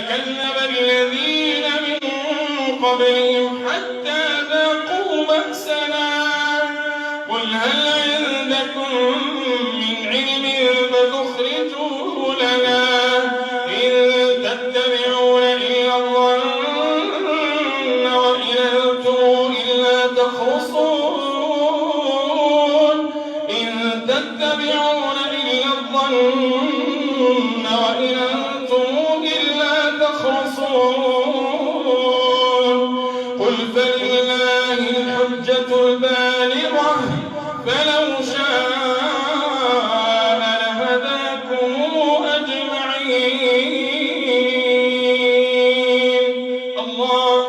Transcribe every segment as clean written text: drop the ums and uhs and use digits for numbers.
كذب الذين من قبلهم حتى ذاقوا بأسنا قل هل عندكم من علم فتخرجوه لنا إن تتبعون إلا الظن وإن أنتم إلا تخرصون إن تتبعون إلا الظن وإن أنتم إلا تخرصون قل فلله الحجة البالغة فلو شاء لهداكم أجمعين. الله.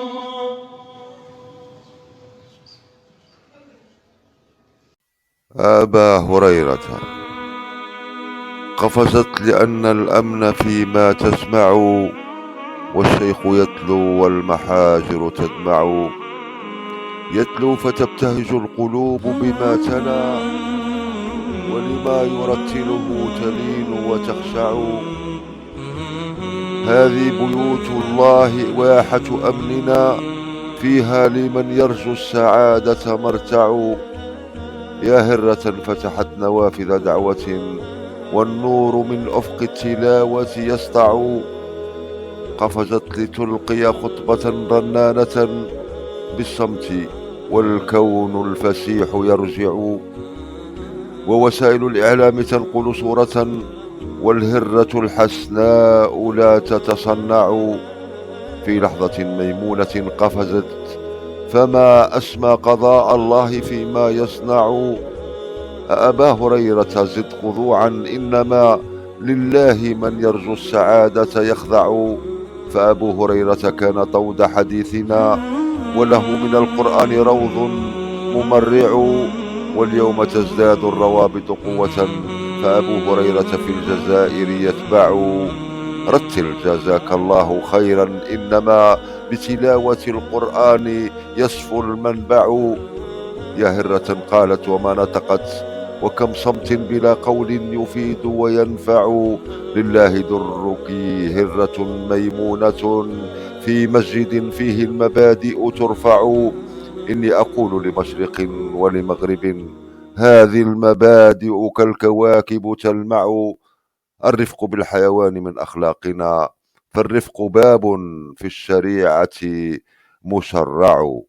أبا هريرة قفزت لأن الأمن فيما تسمع، والشيخ يتلو والمحاجر تدمع، يتلو فتبتهج القلوب بما تلا، ولما يرتله تلين وتخشع. هذه بيوت الله واحة أمننا، فيها لمن يرجو السعادة مرتع. يا هرة فتحت نوافذ دعوة، والنور من أفق التلاوة يسطع. قفزت لتلقي خطبة رنانة بالصمت، والكون الفسيح يرجع. ووسائل الإعلام تنقل صورة، والهرة الحسناء لا تتصنع. في لحظة ميمونة قفزت، فما أسمى قضاء الله فيما يصنع. أبا هريرة زد خضوعا، إنما لله من يرجو السعادة يخضع. فأبو هريرة كان طود حديثنا، وله من القرآن روض ممرع. واليوم تزداد الروابط قوة، فأبو هريرة في الجزائر يتبع. رتل جزاك الله خيرا، إنما بتلاوة القرآن يصفو المنبع. يا هرة قالت وما نطقت، وكم صمت بلا قول يفيد وينفع. لله درك هرة ميمونة، في مسجد فيه المبادئ ترفع. إني أقول لمشرق ولمغرب، هذه المبادئ كالكواكب تلمع. الرفق بالحيوان من أخلاقنا، فالرفق باب في الشريعة مشرع.